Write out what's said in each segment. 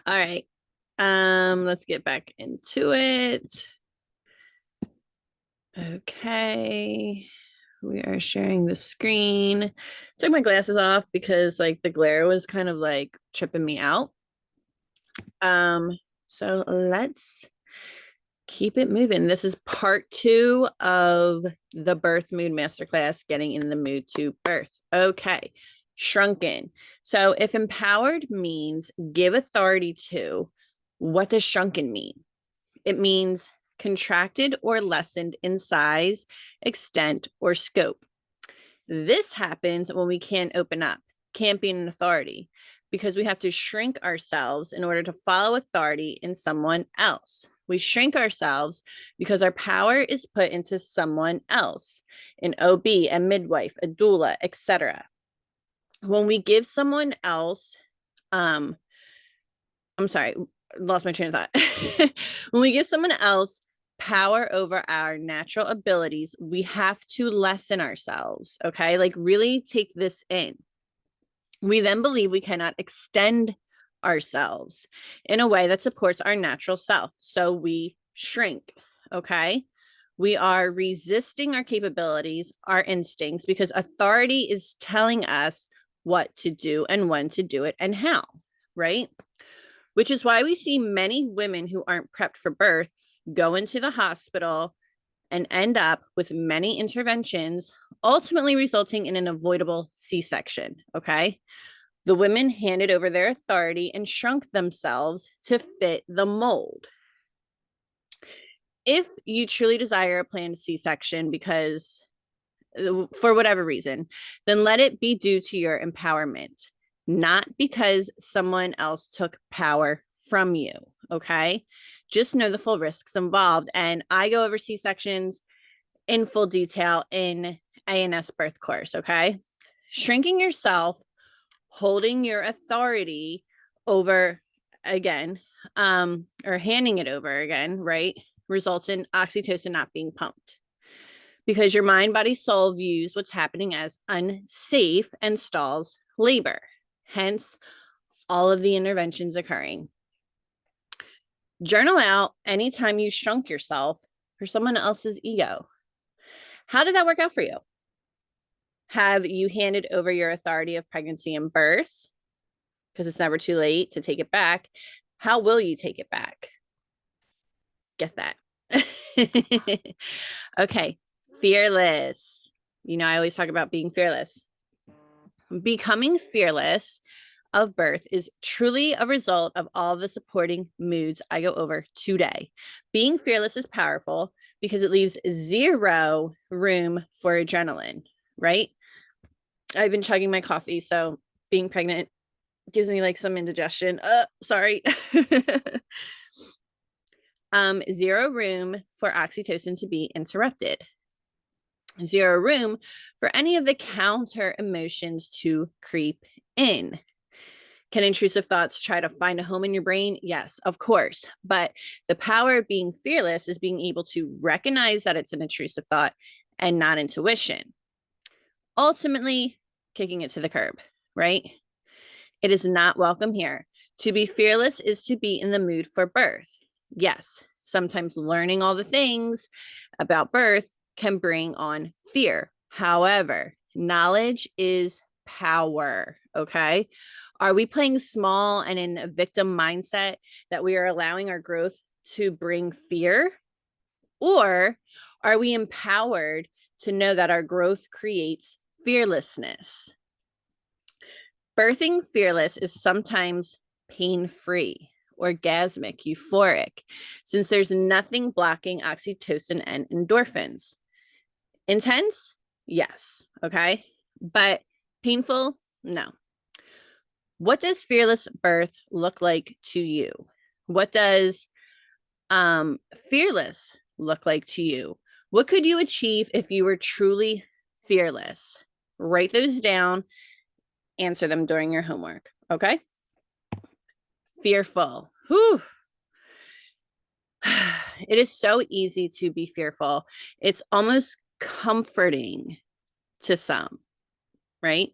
All right. Let's get back into it. Okay. We are sharing the screen. Took my glasses off because like the glare was kind of like tripping me out. Um, so let's keep it moving. This is part 2 of the birth mood masterclass, getting in the mood to birth. Okay. Shrunken. So if empowered means give authority to, what does shrunken mean? It means contracted or lessened in size, extent, or scope. This happens when we can't open up, can't be an authority, because we have to shrink ourselves in order to follow authority in someone else. We shrink ourselves because our power is put into someone else, an OB, a midwife, a doula, etc. When we give someone else, I'm sorry, lost my train of thought. When we give someone else power over our natural abilities, we have to lessen ourselves. Okay. Like, really take this in. We then believe we cannot extend ourselves in a way that supports our natural self. So we shrink. Okay. We are resisting our capabilities, our instincts, because authority is telling us what to do and when to do it and how. Right. Which is why we see many women who aren't prepped for birth go into the hospital and end up with many interventions, ultimately resulting in an avoidable C-section. Okay. The women handed over their authority and shrunk themselves to fit the mold. If you truly desire a planned C-section because for whatever reason, then let it be due to your empowerment, not because someone else took power from you. Okay. Just know the full risks involved. And I go over C-sections in full detail in ANS birth course. Okay. Shrinking yourself, holding your authority over again, or handing it over again, right, results in oxytocin not being pumped, because your mind, body, soul views what's happening as unsafe and stalls labor. Hence, all of the interventions occurring. Journal out anytime you shrunk yourself for someone else's ego. How did that work out for you? Have you handed over your authority of pregnancy and birth? Because it's never too late to take it back. How will you take it back? Get that. Okay. Fearless. You know, I always talk about being fearless. Becoming fearless of birth is truly a result of all the supporting moods I go over today. Being fearless is powerful because it leaves zero room for adrenaline, right? I've been chugging my coffee, so being pregnant gives me like some indigestion. Sorry. Zero room for oxytocin to be interrupted. Zero room for any of the counter emotions to creep in. Can intrusive thoughts try to find a home in your brain? Yes, of course. But the power of being fearless is being able to recognize that it's an intrusive thought and not intuition. Ultimately, kicking it to the curb, right? It is not welcome here. To be fearless is to be in the mood for birth. Yes, sometimes learning all the things about birth can bring on fear. However, knowledge is power. Okay. Are we playing small and in a victim mindset that we are allowing our growth to bring fear? Or are we empowered to know that our growth creates fearlessness? Birthing fearless is sometimes pain-free, orgasmic, euphoric, since there's nothing blocking oxytocin and endorphins. Intense? Yes. Okay. But painful? No. What does fearless birth look like to you? What does fearless look like to you? What could you achieve if you were truly fearless? Write those down, answer them during your homework. Okay. Fearful. Whew. It is so easy to be fearful. It's almost comforting to some. right?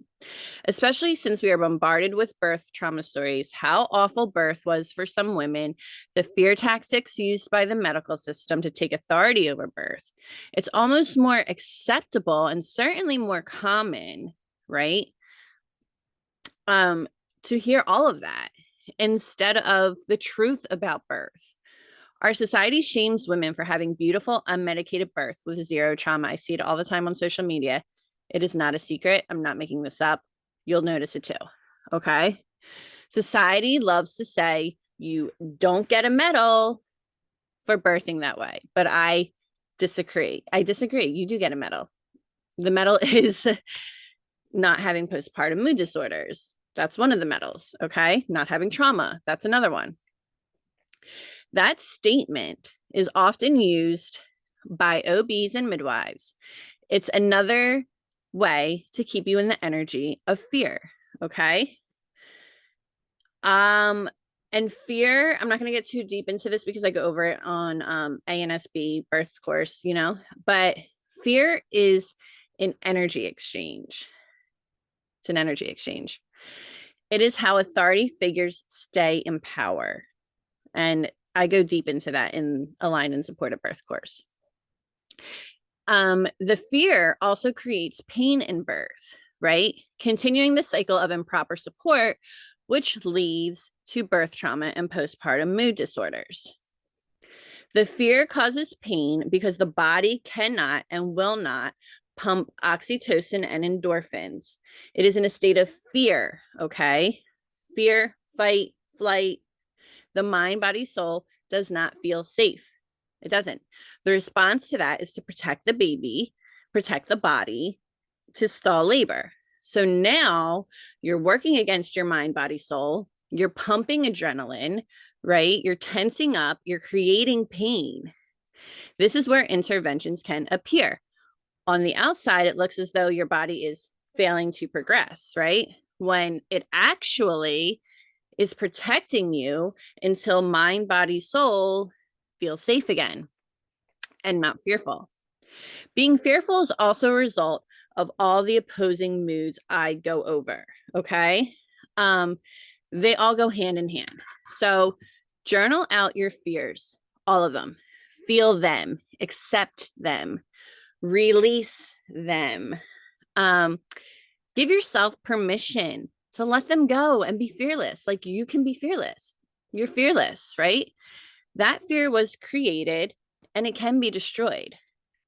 Especially since we are bombarded with birth trauma stories, how awful birth was for some women, the fear tactics used by the medical system to take authority over birth. It's almost more acceptable and certainly more common, right? To hear all of that instead of the truth about birth. Our society shames women for having beautiful, unmedicated birth with zero trauma. I see it all the time on social media. It is not a secret. I'm not making this up. You'll notice it too. Okay. Society loves to say you don't get a medal for birthing that way, but I disagree. I disagree. You do get a medal. The medal is not having postpartum mood disorders. That's one of the medals. Okay. Not having trauma. That's another one. That statement is often used by OBs and midwives. It's another way to keep you in the energy of fear. Okay. And fear, I'm not going to get too deep into this because I go over it on ANSB birth course, but fear is an energy exchange. It's an energy exchange. It is how authority figures stay in power. And I go deep into that in Align and Supported Birth course. The fear also creates pain in birth, right? Continuing the cycle of improper support, which leads to birth trauma and postpartum mood disorders. The fear causes pain because the body cannot and will not pump oxytocin and endorphins. It is in a state of fear, okay? Fear, fight, flight. The mind, body, soul does not feel safe. It doesn't. The response to that is to protect the baby, protect the body, to stall labor. So now you're working against your mind, body, soul. You're pumping adrenaline, right? You're tensing up. You're creating pain. This is where interventions can appear. On the outside, it looks as though your body is failing to progress, right? When it actually is protecting you until mind, body, soul feel safe again and not fearful. Being fearful is also a result of all the opposing moods I go over. Okay. They all go hand in hand. So journal out your fears, all of them. Feel them, accept them, release them. Give yourself permission to let them go and be fearless. Like you can be fearless. You're fearless, right? That fear was created and it can be destroyed.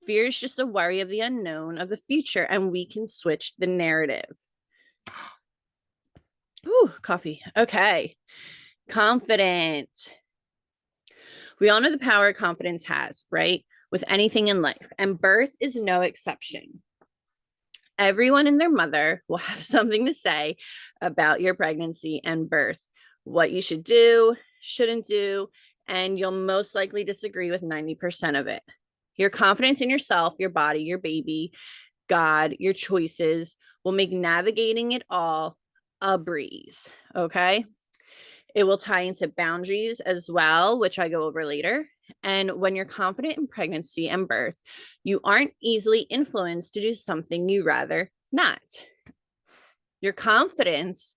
Fear is just a worry of the unknown, of the future, and we can switch the narrative. Ooh, coffee. Okay. Confident. We all know the power confidence has, right? With anything in life, and birth is no exception. Everyone and their mother will have something to say about your pregnancy and birth, what you should do, shouldn't do, and you'll most likely disagree with 90% of it. Your confidence in yourself, your body, your baby, God, your choices will make navigating it all a breeze. Okay. It will tie into boundaries as well, which I go over later. And when you're confident in pregnancy and birth, you aren't easily influenced to do something you rather not. Your confidence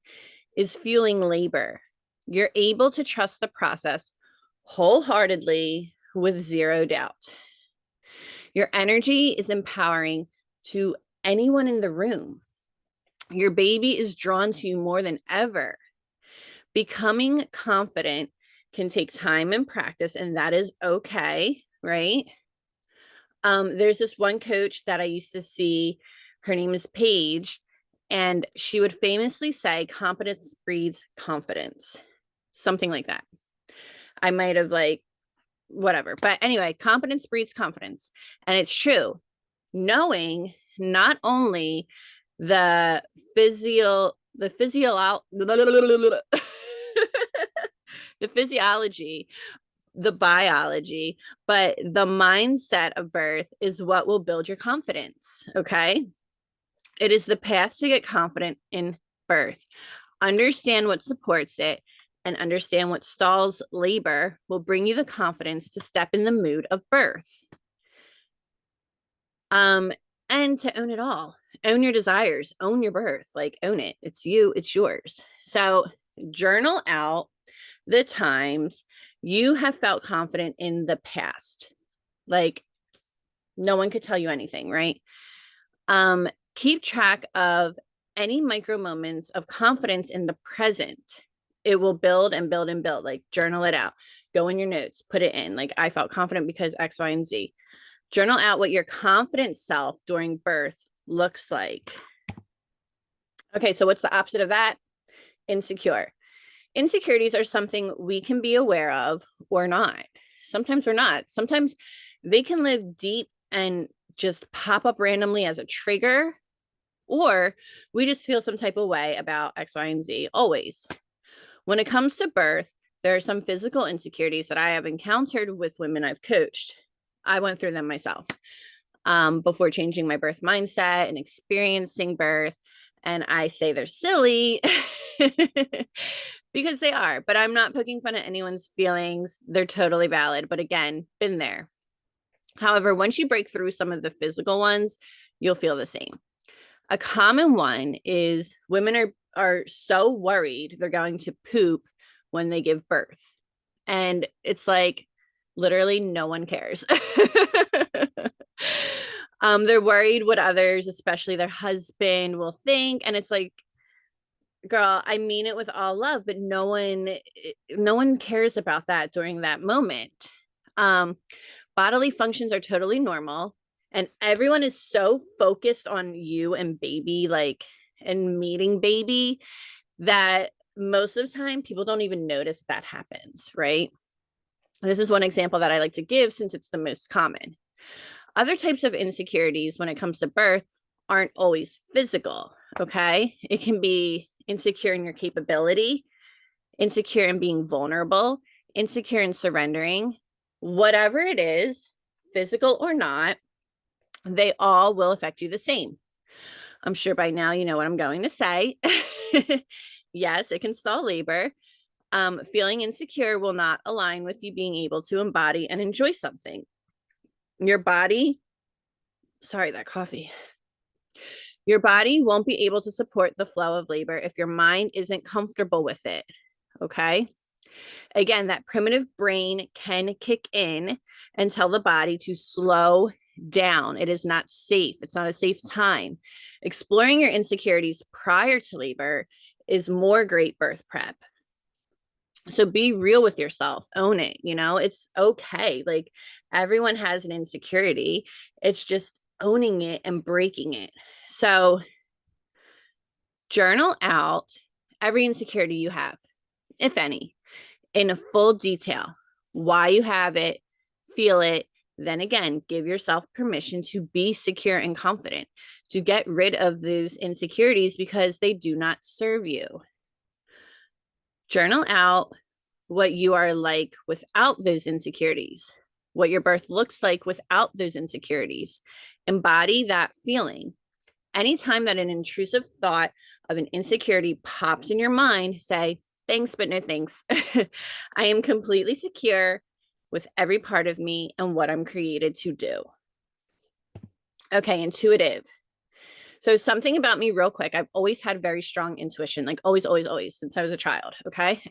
is fueling labor. You're able to trust the process wholeheartedly with zero doubt. Your energy is empowering to anyone in the room. Your baby is drawn to you more than ever. Becoming confident can take time and practice, and that is okay, right? There's this one coach that I used to see. Her name is Paige, and she would famously say, "Competence breeds confidence," something like that. I might have whatever, but anyway, competence breeds confidence, and it's true. Knowing not only the the physiology, the biology, but the mindset of birth is what will build your confidence. Okay. It is the path to get confident in birth. Understand what supports it and understand what stalls labor will bring you the confidence to step in the mood of birth. And to own it all. Own your desires, own your birth, like own it. It's you, it's yours. So journal out the times you have felt confident in the past. Like no one could tell you anything, right? Keep track of any micro moments of confidence in the present. It will build and build and build. Like journal it out. Go in your notes, put it in. Like I felt confident because X, Y, and Z. Journal out what your confident self during birth looks like. Okay, so what's the opposite of that? Insecure. Insecurities are something we can be aware of or not. Sometimes we're not. Sometimes they can live deep and just pop up randomly as a trigger, or we just feel some type of way about X, Y, and Z always. When it comes to birth, there are some physical insecurities that I have encountered with women I've coached. I went through them myself before changing my birth mindset and experiencing birth. And I say they're silly because they are, but I'm not poking fun at anyone's feelings. They're totally valid. But again, been there. However, once you break through some of the physical ones, you'll feel the same. A common one is women are so worried they're going to poop when they give birth. And it's like literally no one cares. They're worried what others, especially their husband, will think. And it's like, girl, I mean it with all love, but no one cares about that during that moment. Bodily functions are totally normal, and everyone is so focused on you and baby, like, and meeting baby, that most of the time people don't even notice that happens, right? This is one example that I like to give since it's the most common. Other types of insecurities when it comes to birth aren't always physical, okay? It can be insecure in your capability, insecure in being vulnerable, insecure in surrendering. Whatever it is, physical or not, they all will affect you the same. I'm sure by now you know what I'm going to say. Yes, it can stall labor. Feeling insecure will not align with you being able to embody and enjoy something. Your body, sorry, that coffee. Your body won't be able to support the flow of labor if your mind isn't comfortable with it. Okay. Again, that primitive brain can kick in and tell the body to slow down. It is not safe. It's not a safe time. Exploring your insecurities prior to labor is more great birth prep. So be real with yourself, own it. It's okay. Like everyone has an insecurity. It's just owning it and breaking it. So journal out every insecurity you have, if any, in a full detail, why you have it, feel it. Then again, give yourself permission to be secure and confident, to get rid of those insecurities because they do not serve you. Journal out what you are like without those insecurities, what your birth looks like without those insecurities. Embody that feeling. Anytime that an intrusive thought of an insecurity pops in your mind, say, thanks, but no thanks. I am completely secure with every part of me and what I'm created to do. Okay, intuitive. So something about me real quick, I've always had very strong intuition, like always, always, always since I was a child. Okay.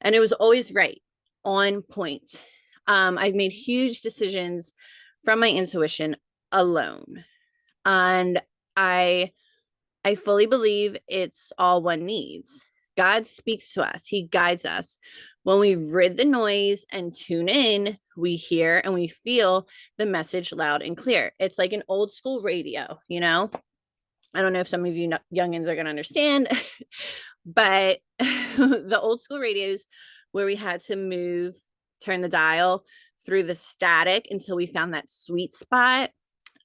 And it was always right on point. I've made huge decisions from my intuition alone. And I fully believe it's all one needs. God speaks to us. He guides us. When we rid the noise and tune in, we hear and we feel the message loud and clear. It's like an old school radio, I don't know if some of you youngins are going to understand, but the old school radios where we had to turn the dial through the static until we found that sweet spot.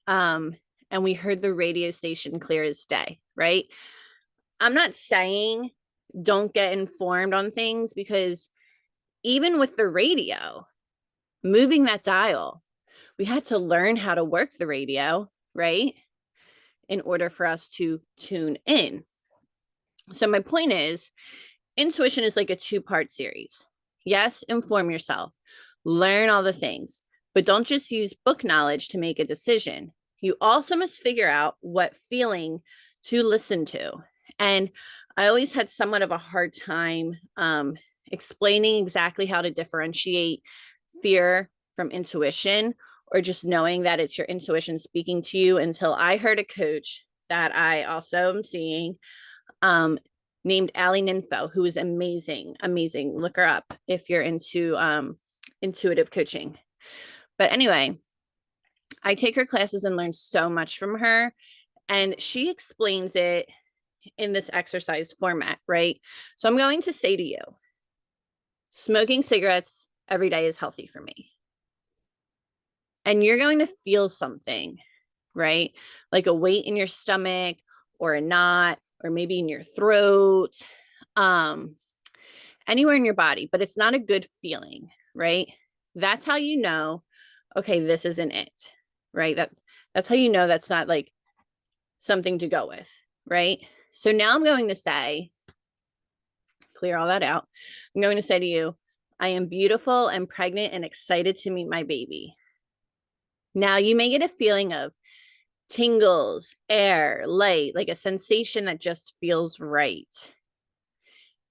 And we heard the radio station clear as day, right? I'm not saying don't get informed on things, because even with the radio, moving that dial, we had to learn how to work the radio, right? In order for us to tune in. So my point is, intuition is like a 2-part series. Yes, inform yourself, learn all the things, but don't just use book knowledge to make a decision. you also must figure out what feeling to listen to. And I always had somewhat of a hard time explaining exactly how to differentiate fear from intuition, or just knowing that it's your intuition speaking to you, until I heard a coach that I also am seeing, named Allie Ninfo, who is amazing, amazing. Look her up if you're into intuitive coaching. But anyway, I take her classes and learn so much from her. And she explains it in this exercise format, right? So I'm going to say to you, smoking cigarettes every day is healthy for me. And you're going to feel something, right? Like a weight in your stomach, or a knot, or maybe in your throat, anywhere in your body, but it's not a good feeling, right? That's how you know, okay, this isn't it, right? That's how you know that's not like something to go with, right? So now I'm going to say, clear all that out. I'm going to say to you, I am beautiful and pregnant and excited to meet my baby. Now you may get a feeling of tingles, air, light, like a sensation that just feels right.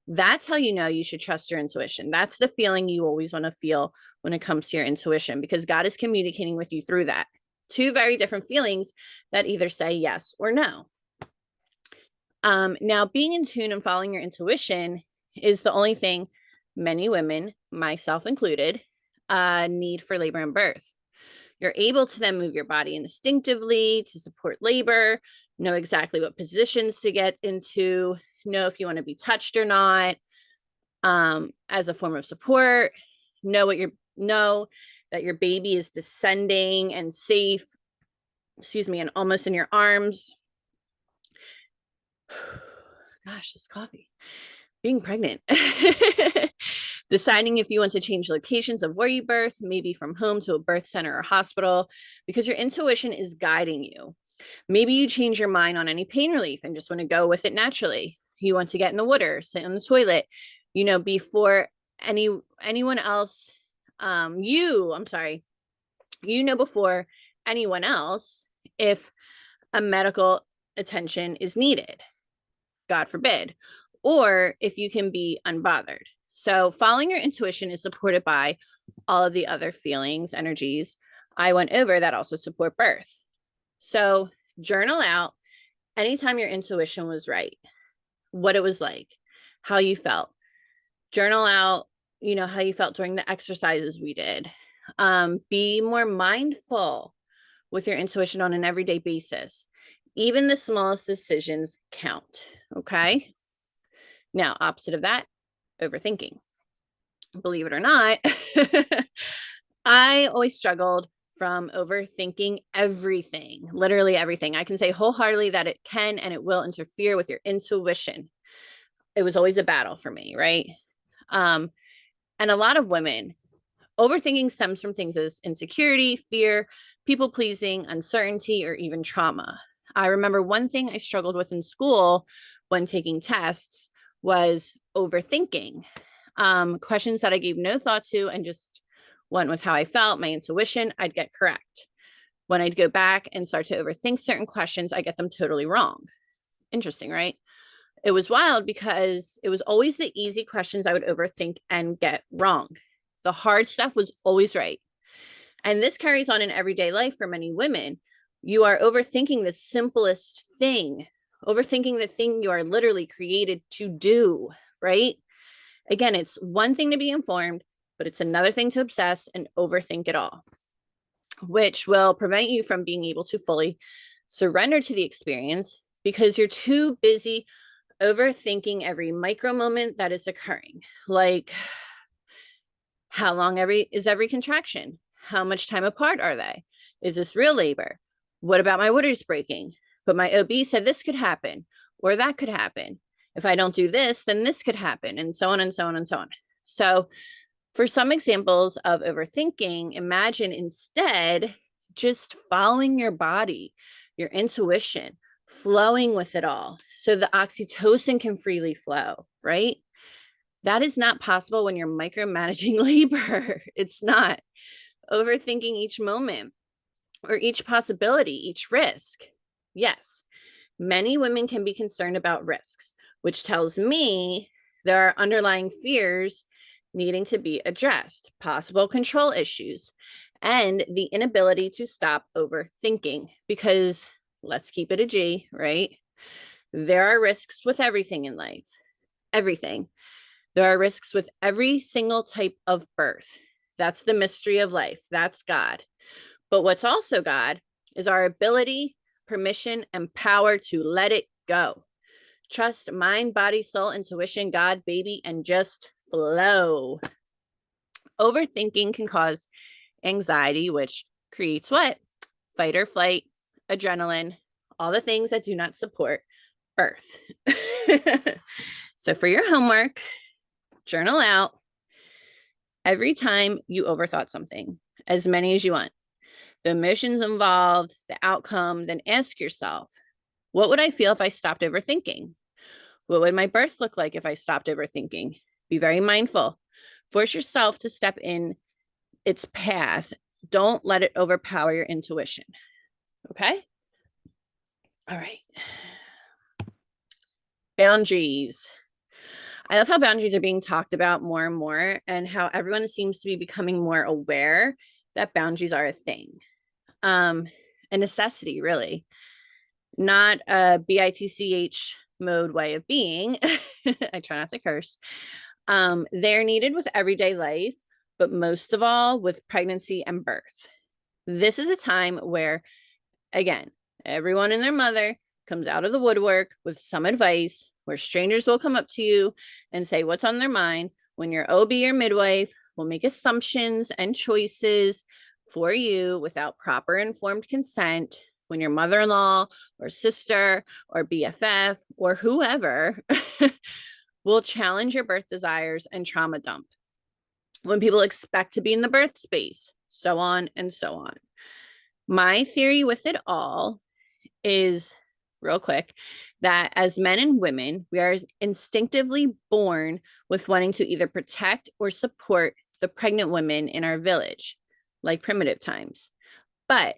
That's how you know you should trust your intuition. That's the feeling you always want to feel when it comes to your intuition, because God is communicating with you through that. Two very different feelings that either say yes or no. Now, being in tune and following your intuition is the only thing many women, myself included, need for labor and birth. You're able to then move your body instinctively to support labor, know exactly what positions to get into, know if you want to be touched or not, as a form of support, know that your baby is descending and safe, and almost in your arms. Gosh, this coffee. Being pregnant. Deciding if you want to change locations of where you birth, maybe from home to a birth center or hospital, because your intuition is guiding you. Maybe you change your mind on any pain relief and just want to go with it naturally. You want to get in the water, sit on the toilet, before anyone else, before anyone else, if a medical attention is needed, God forbid, or if you can be unbothered. So following your intuition is supported by all of the other feelings, energies I went over that also support birth. So journal out anytime your intuition was right, what it was like, how you felt. Journal out, how you felt during the exercises we did. Be more mindful with your intuition on an everyday basis. Even the smallest decisions count. Okay. Now, opposite of that, overthinking. Believe it or not, I always struggled from overthinking everything, literally everything. I can say wholeheartedly that it can and it will interfere with your intuition. It was always a battle for me, right? And a lot of women, overthinking stems from things as insecurity, fear, people pleasing, uncertainty, or even trauma. I remember one thing I struggled with in school when taking tests was overthinking. Questions that I gave no thought to and just went with how I felt, my intuition, I'd get correct. When I'd go back and start to overthink certain questions, I get them totally wrong. Interesting, right? It was wild because it was always the easy questions I would overthink and get wrong. The hard stuff was always right. And this carries on in everyday life for many women. You are overthinking the simplest thing, overthinking the thing you are literally created to do, right? Again, it's one thing to be informed, but it's another thing to obsess and overthink it all, which will prevent you from being able to fully surrender to the experience because you're too busy overthinking every micro moment that is occurring. Like, how long is every contraction? How much time apart are they? Is this real labor? What about my waters breaking? But my OB said this could happen or that could happen. If I don't do this, then this could happen, and so on and so on and so on. So for some examples of overthinking, imagine instead just following your body, your intuition, flowing with it all so the oxytocin can freely flow, right? That is not possible when you're micromanaging labor. It's not. Overthinking each moment or each possibility, each risk? Yes, many women can be concerned about risks, which tells me there are underlying fears needing to be addressed, possible control issues, and the inability to stop overthinking. Because let's keep it a G, right? There are risks with everything in life, everything. There are risks with every single type of birth. That's the mystery of life. That's God. But what's also God is our ability, permission, and power to let it go. Trust mind, body, soul, intuition, God, baby, and just flow. Overthinking can cause anxiety, which creates what? Fight or flight, adrenaline, all the things that do not support birth. So for your homework, journal out every time you overthought something, as many as you want. The emotions involved, the outcome, then ask yourself, what would I feel if I stopped overthinking? What would my birth look like if I stopped overthinking? Be very mindful. Force yourself to step in its path. Don't let it overpower your intuition. Okay? All right. Boundaries. I love how boundaries are being talked about more and more, and how everyone seems to be becoming more aware that boundaries are a thing, a necessity, really, not a bitch mode way of being. I try not to curse. They're needed with everyday life, but most of all with pregnancy and birth. This is a time where, again, everyone and their mother comes out of the woodwork with some advice, where strangers will come up to you and say what's on their mind, when your OB or midwife will make assumptions and choices for you without proper informed consent, when your mother-in-law or sister or BFF or whoever will challenge your birth desires and trauma dump, when people expect to be in the birth space, so on and so on. My theory with it all is, real quick, that as men and women, we are instinctively born with wanting to either protect or support the pregnant women in our village, like primitive times. But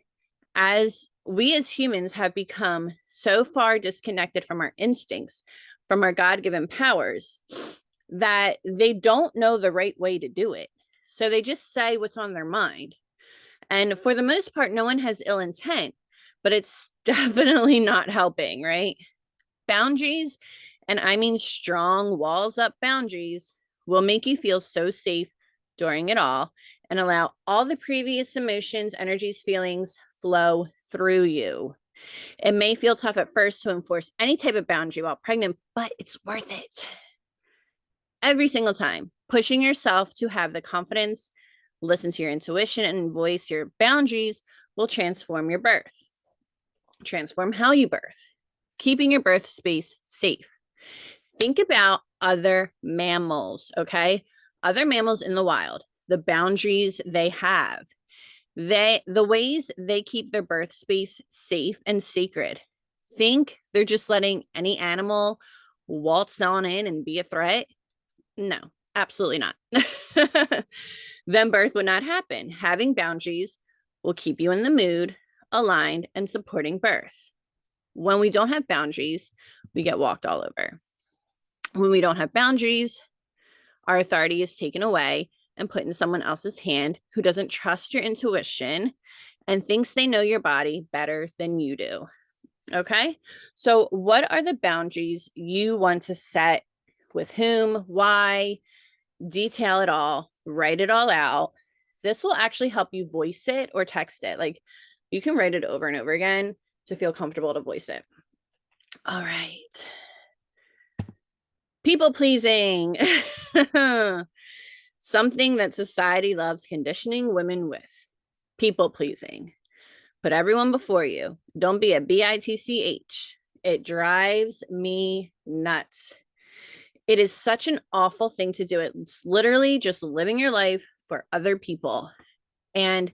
as we as humans have become so far disconnected from our instincts, from our God-given powers, that they don't know the right way to do it. So they just say what's on their mind. And for the most part, no one has ill intent, but it's definitely not helping, right? Boundaries, and I mean strong walls up boundaries, will make you feel so safe during it all and allow all the previous emotions, energies, feelings flow through you. It may feel tough at first to enforce any type of boundary while pregnant, but it's worth it. Every single time, pushing yourself to have the confidence, listen to your intuition, and voice your boundaries will transform your birth, transform how you birth, keeping your birth space safe. Think about other mammals, okay? Other mammals in the wild, the boundaries they have, the ways they keep their birth space safe and sacred. Think they're just letting any animal waltz on in and be a threat? No, absolutely not. Then birth would not happen. Having boundaries will keep you in the mood, aligned, and supporting birth. When we don't have boundaries, we get walked all over. When we don't have boundaries, our authority is taken away and put in someone else's hand who doesn't trust your intuition and thinks they know your body better than you do. Okay? So, what are the boundaries you want to set? With whom? Why? Detail it all, write it all out. This will actually help you voice it or text it. Like, you can write it over and over again to feel comfortable to voice it. All right. People pleasing. Something that society loves conditioning women with. People pleasing. Put everyone before you. Don't be a bitch. It drives me nuts. It is such an awful thing to do. It's literally just living your life for other people. And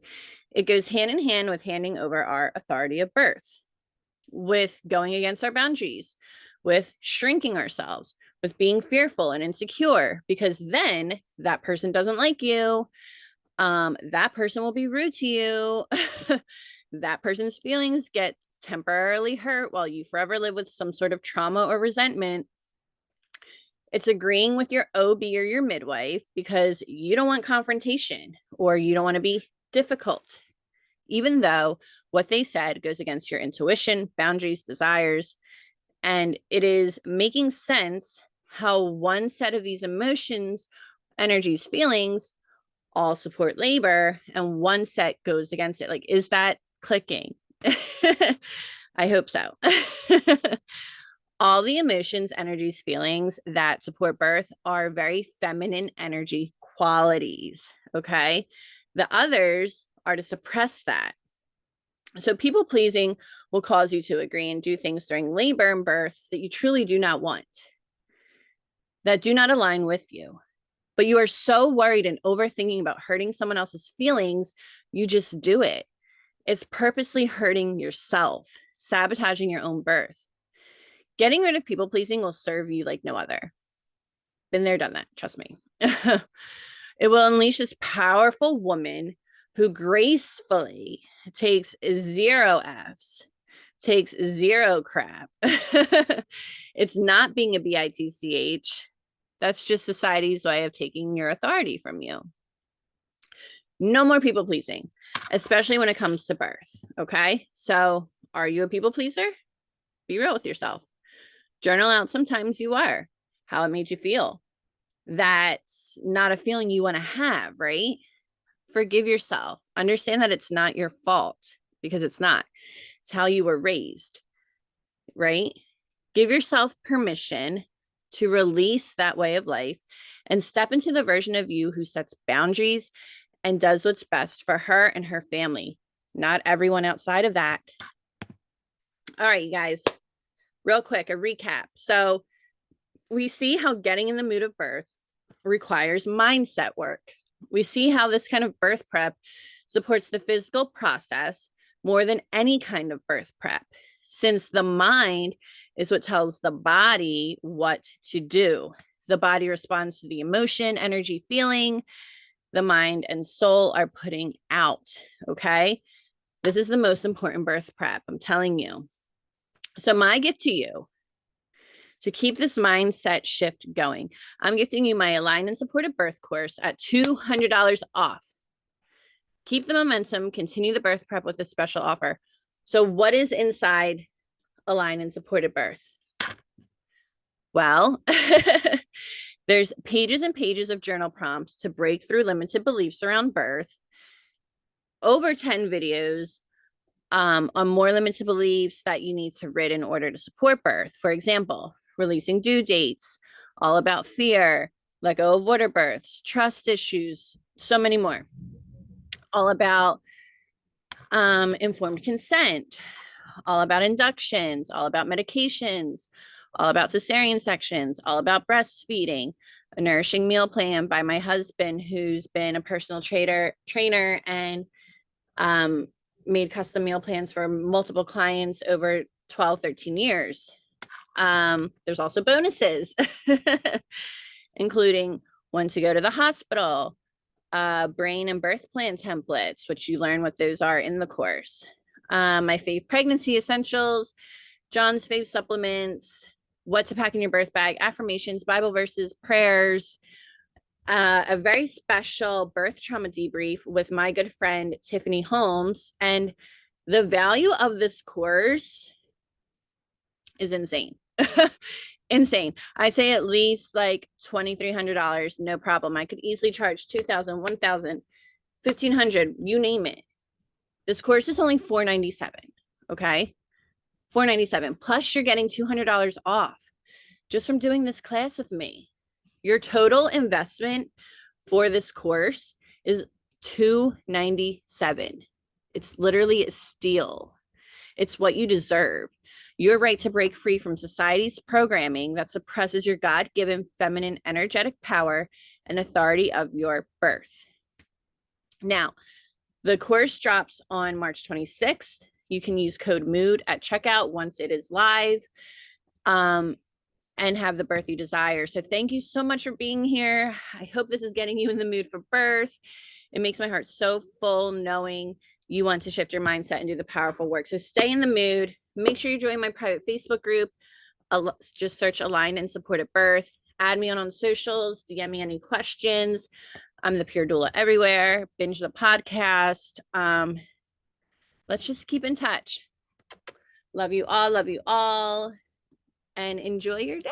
it goes hand in hand with handing over our authority of birth, with going against our boundaries, with shrinking ourselves, with being fearful and insecure, because then that person doesn't like you. That person will be rude to you. That person's feelings get temporarily hurt while you forever live with some sort of trauma or resentment. It's agreeing with your OB or your midwife because you don't want confrontation or you don't want to be difficult, even though what they said goes against your intuition, boundaries, desires. And it is making sense how one set of these emotions, energies, feelings all support labor and one set goes against it. Like, is that clicking? I hope so. All the emotions, energies, feelings that support birth are very feminine energy qualities. Okay. The others are to suppress that. So, people pleasing will cause you to agree and do things during labor and birth that you truly do not want, that do not align with you. But you are so worried and overthinking about hurting someone else's feelings, you just do it. It's purposely hurting yourself, sabotaging your own birth. Getting rid of people pleasing will serve you like no other. Been there, done that. Trust me. It will unleash this powerful woman who gracefully takes 0 Fs, takes 0 crap. It's not being a bitch. That's just society's way of taking your authority from you. No more people pleasing, especially when it comes to birth. Okay. So, are you a people pleaser? Be real with yourself. Journal out sometimes you are, how it made you feel. That's not a feeling you want to have, right? Forgive yourself. Understand that it's not your fault because it's not. It's how you were raised, right? Give yourself permission to release that way of life and step into the version of you who sets boundaries and does what's best for her and her family, not everyone outside of that. All right, you guys, real quick, a recap. So we see how getting in the mood of birth requires mindset work. We see how this kind of birth prep supports the physical process more than any kind of birth prep, since the mind is what tells the body what to do. The body responds to the emotion, energy, feeling the mind and soul are putting out. Okay. This is the most important birth prep, I'm telling you. So, my gift to you to keep this mindset shift going, I'm gifting you my Aligned and Supported Birth course at $200 off. Keep the momentum, continue the birth prep with a special offer. So, what is inside Aligned and Supported Birth? Well, there's pages and pages of journal prompts to break through limited beliefs around birth, over 10 videos on more limited beliefs that you need to rid in order to support birth. For example, releasing due dates, all about fear, let go of water births, trust issues, so many more. All about informed consent, all about inductions, all about medications, all about cesarean sections, all about breastfeeding, a nourishing meal plan by my husband, who's been a personal trainer and made custom meal plans for multiple clients over 12, 13 years. There's also bonuses, including when to go to the hospital, brain and birth plan templates, which you learn what those are in the course. My fave pregnancy essentials, John's fave supplements, what to pack in your birth bag, affirmations, Bible verses, prayers, a very special birth trauma debrief with my good friend Tiffany Holmes. And the value of this course is insane. Insane. I'd say at least like $2,300, no problem. I could easily charge $2,000, $1,000, $1,500, you name it. This course is only $497. Okay, $497. Plus, you're getting $200 off just from doing this class with me. Your total investment for this course is $297. It's literally a steal. It's what you deserve. Your right to break free from society's programming that suppresses your God-given feminine energetic power and authority of your birth. Now, the course drops on March 26th. You can use code MOOD at checkout once it is live, and have the birth you desire. So thank you so much for being here. I hope this is getting you in the mood for birth. It makes my heart so full knowing you want to shift your mindset and do the powerful work. So stay in the mood. Make sure you join my private Facebook group. Just search Aligned and Support at Birth. Add me on socials. DM me any questions. I'm the Pure Doula everywhere. Binge the podcast. Let's just keep in touch. Love you all. Love you all. And enjoy your day.